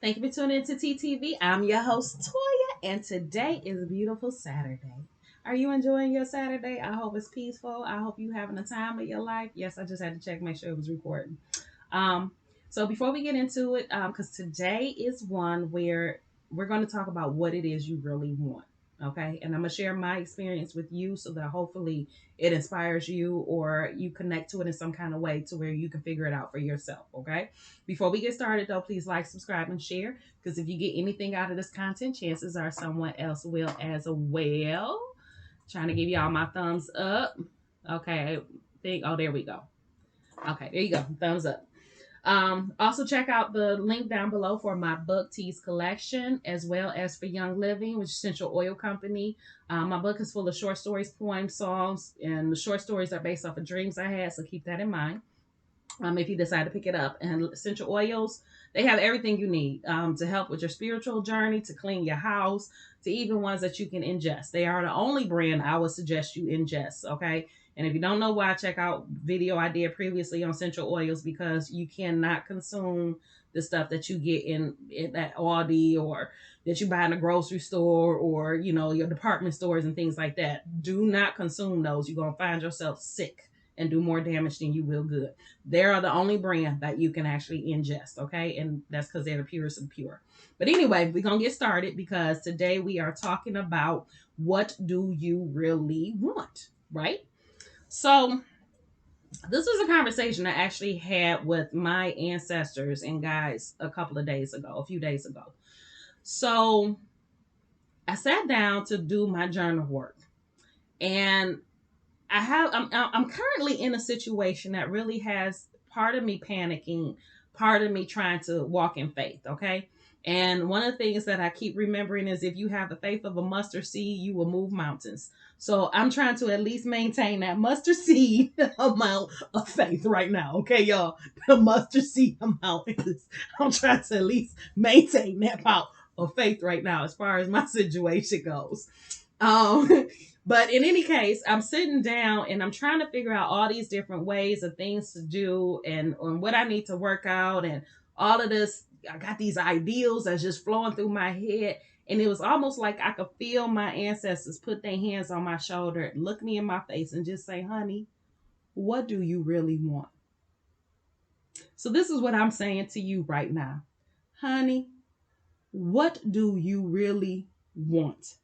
Thank you for tuning into TTV. I'm your host, Toya, and today is a beautiful Saturday. Are you enjoying your Saturday? I hope it's peaceful. I hope you having a time of your life. Yes, I just had to check, make sure it was recording. Um, so before we get into it, because today is one where we're going to talk about what it is you really want. Okay, and I'm gonna share my experience with you so that hopefully it inspires you or you connect to it in some kind of way to where you can figure it out for yourself. Okay, before we get started though, please like, subscribe, and share because if you get anything out of this content, chances are someone else will as well. Trying to give y'all my thumbs up. Okay, there we go. Okay, there you go. Thumbs up. Also check out the link down below for my book Tease collection, as well as for Young Living, which is Essential Oil Company. My book is full of short stories, poems, songs, and the short stories are based off of dreams I had, so keep that in mind. If you decide to pick it up. And essential oils, they have everything you need to help with your spiritual journey, to clean your house, to even ones that you can ingest. They are the only brand I would suggest you ingest, okay? And if you don't know why, check out video I did previously on essential oils because you cannot consume the stuff that you get in that Aldi or that you buy in a grocery store or, your department stores and things like that. Do not consume those. You're going to find yourself sick and do more damage than you will good. They are the only brand that you can actually ingest, okay? And that's because they're the purest of pure. But anyway, we're going to get started because today we are talking about what do you really want, right? So this was a conversation I actually had with my ancestors and guides a few days ago. So I sat down to do my journal work and I'm currently in a situation that really has part of me panicking, part of me trying to walk in faith, okay? And one of the things that I keep remembering is if you have the faith of a mustard seed, you will move mountains. So I'm trying to at least maintain that mustard seed amount of faith right now, okay, y'all? The mustard seed amount is, I'm trying to at least maintain that amount of faith right now as far as my situation goes. Um, but in any case, I'm sitting down and I'm trying to figure out all these different ways of things to do and what I need to work out and all of this. I got these ideals that's just flowing through my head. And it was almost like I could feel my ancestors put their hands on my shoulder, look me in my face, and just say, honey, what do you really want? So this is what I'm saying to you right now. Honey, what do you really want?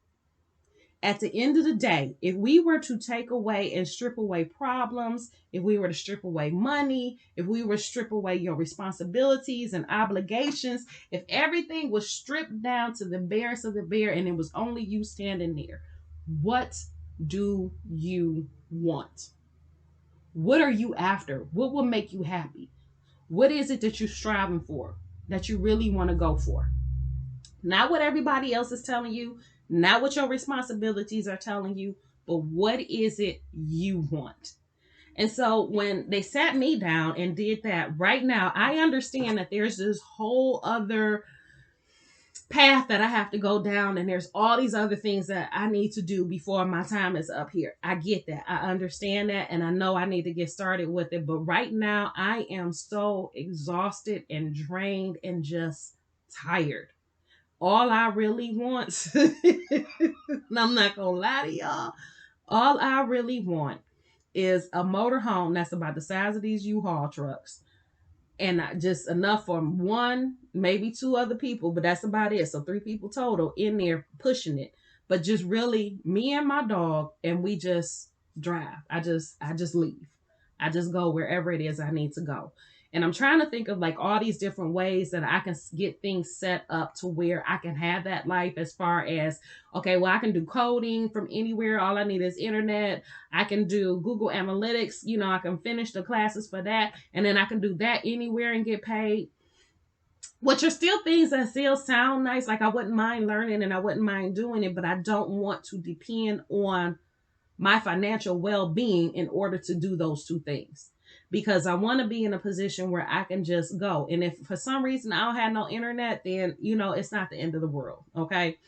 At the end of the day, if we were to take away and strip away problems, if we were to strip away money, if we were to strip away your responsibilities and obligations, if everything was stripped down to the barest of the bare and it was only you standing there, what do you want? What are you after? What will make you happy? What is it that you're striving for, that you really want to go for? Not what everybody else is telling you, not what your responsibilities are telling you, but what is it you want? And so when they sat me down and did that, right now, I understand that there's this whole other path that I have to go down, and there's all these other things that I need to do before my time is up here. I get that. I understand that. And I know I need to get started with it. But right now, I am so exhausted and drained and just tired. All I really want, and I'm not gonna lie to y'all, all I really want is a motorhome that's about the size of these U-Haul trucks and just enough for one, maybe two other people, but that's about it. So three people total in there pushing it. But just really me and my dog, and we just drive. I just leave. I just go wherever it is I need to go. And I'm trying to think of like all these different ways that I can get things set up to where I can have that life as far as, okay, well, I can do coding from anywhere. All I need is internet. I can do Google Analytics. I can finish the classes for that. And then I can do that anywhere and get paid. Which are still things that still sound nice. Like I wouldn't mind learning and I wouldn't mind doing it, but I don't want to depend on my financial well-being in order to do those two things because I want to be in a position where I can just go. And if for some reason I don't have no internet, then it's not the end of the world. Okay.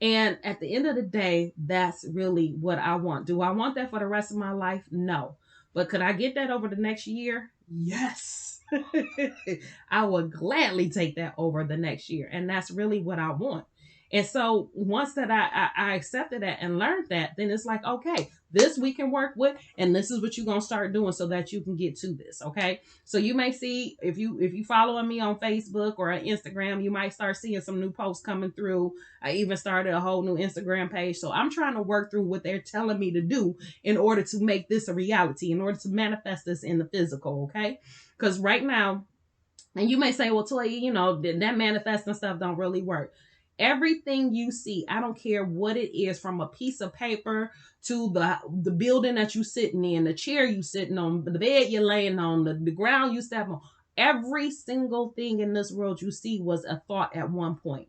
And at the end of the day, that's really what I want. Do I want that for the rest of my life? No. But could I get that over the next year? Yes. I would gladly take that over the next year. And that's really what I want. And so once that I accepted that and learned that, then it's like, okay, this we can work with, and this is what you're gonna start doing so that you can get to this. Okay. So you may see if you following me on Facebook or on Instagram, you might start seeing some new posts coming through. I even started a whole new Instagram page. So I'm trying to work through what they're telling me to do in order to make this a reality, in order to manifest this in the physical. Okay. Because right now, and you may say, well, Toya, that manifesting stuff don't really work. Everything you see, I don't care what it is, from a piece of paper to the building that you sitting in, the chair you sitting on, the bed you're laying on, the ground you step on. Every single thing in this world you see was a thought at one point.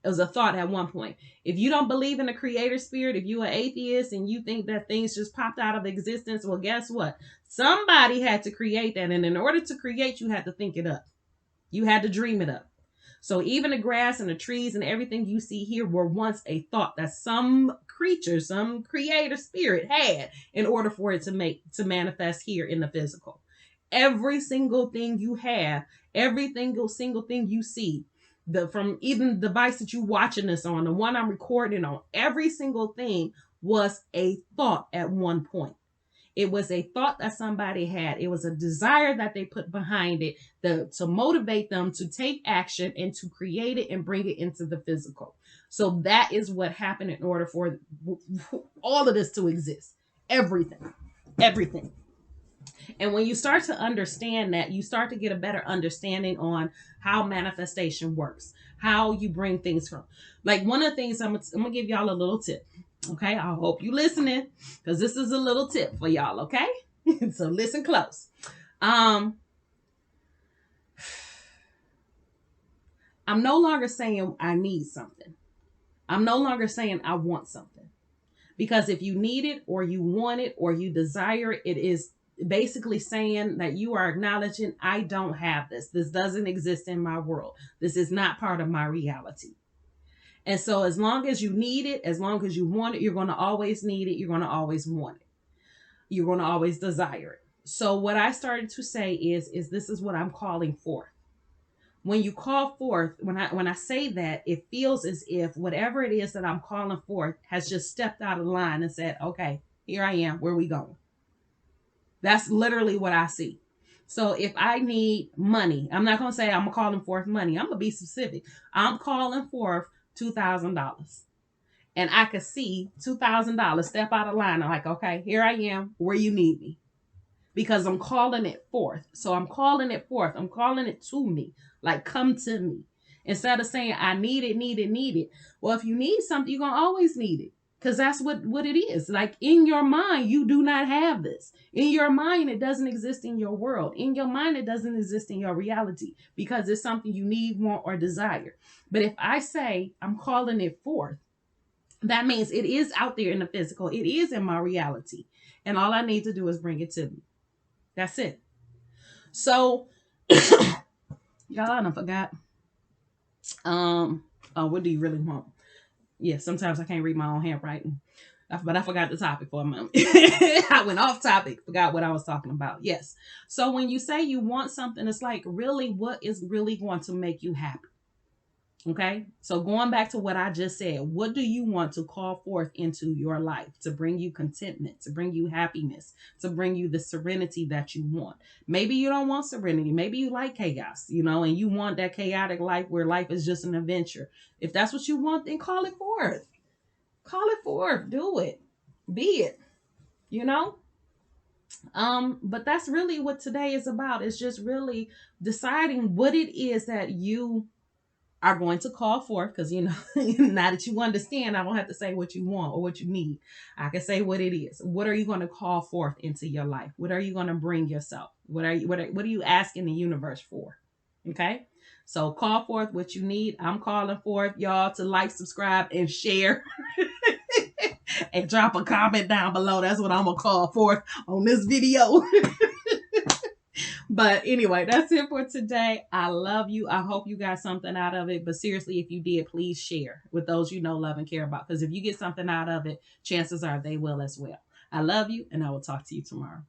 It was a thought at one point. If you don't believe in the creator spirit, if you're an atheist and you think that things just popped out of existence, well, guess what? Somebody had to create that. And in order to create, you had to think it up. You had to dream it up. So even the grass and the trees and everything you see here were once a thought that some creature, some creator spirit had in order for it to manifest here in the physical. Every single thing you have, every single thing you see, from even the device that you watching this on, the one I'm recording on, every single thing was a thought at one point. It was a thought that somebody had. It was a desire that they put behind it to motivate them to take action and to create it and bring it into the physical. So that is what happened in order for all of this to exist. Everything. Everything. And when you start to understand that, you start to get a better understanding on how manifestation works, how you bring things from. Like, one of the things I'm going to give y'all a little tip. Okay, I hope you listening, because this is a little tip for y'all. Okay, so listen close. I'm no longer saying I need something. I'm no longer saying I want something, because if you need it or you want it or you desire it, it is basically saying that you are acknowledging, I don't have this. This doesn't exist in my world. This is not part of my reality. And so as long as you need it, as long as you want it, you're going to always need it. You're going to always want it. You're going to always desire it. So what I started to say is this is what I'm calling forth. When you call forth, when I say that, it feels as if whatever it is that I'm calling forth has just stepped out of line and said, okay, here I am. Where are we going? That's literally what I see. So if I need money, I'm not going to say I'm calling forth money. I'm going to be specific. I'm calling forth $2,000. And I could see $2,000 step out of line. I'm like, okay, here I am, where you need me. Because I'm calling it forth. So I'm calling it forth. I'm calling it to me. Like, come to me. Instead of saying, I need it, need it, need it. Well, if you need something, you're going to always need it. Because that's what it is. Like, in your mind, you do not have this. In your mind, it doesn't exist in your world. In your mind, it doesn't exist in your reality. Because it's something you need, want, or desire. But if I say, I'm calling it forth, that means it is out there in the physical. It is in my reality. And all I need to do is bring it to me. That's it. So, y'all, I forgot. What do you really want? Yeah, sometimes I can't read my own handwriting. But I forgot the topic for a moment. I went off topic, forgot what I was talking about. Yes. So when you say you want something, it's like, really, what is really going to make you happy? Okay. So going back to what I just said, what do you want to call forth into your life to bring you contentment, to bring you happiness, to bring you the serenity that you want? Maybe you don't want serenity. Maybe you like chaos, and you want that chaotic life where life is just an adventure. If that's what you want, then call it forth. Call it forth. Do it. Be it. But that's really what today is about. It's just really deciding what it is that you are going to call forth, because now that you understand, I don't have to say what you want or what you need. I can say what it is. What are you going to call forth into your life? What are you going to bring yourself? What are you asking the universe for? Okay, so call forth what you need. I'm calling forth y'all to like, subscribe, and share. And drop a comment down below. That's what I'm gonna call forth on this video. But anyway, that's it for today. I love you. I hope you got something out of it. But seriously, if you did, please share with those you know, love, and care about. Because if you get something out of it, chances are they will as well. I love you, and I will talk to you tomorrow.